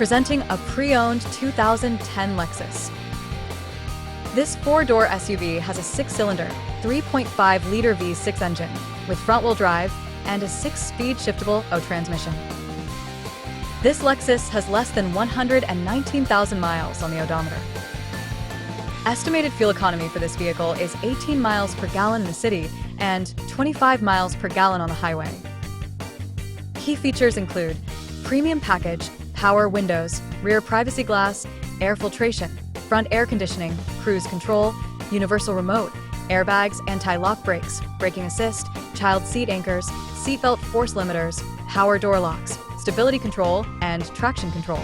presenting a pre-owned 2010 Lexus. This four-door SUV has a six-cylinder, 3.5-liter V6 engine with front-wheel drive and a six-speed shiftable O transmission. This Lexus has less than 119,000 miles on the odometer. Estimated fuel economy for this vehicle is 18 miles per gallon in the city and 25 miles per gallon on the highway. Key features include premium package, power windows, rear privacy glass, air filtration, front air conditioning, cruise control, universal remote, airbags, anti-lock brakes, braking assist, child seat anchors, seatbelt force limiters, power door locks, stability control, and traction control.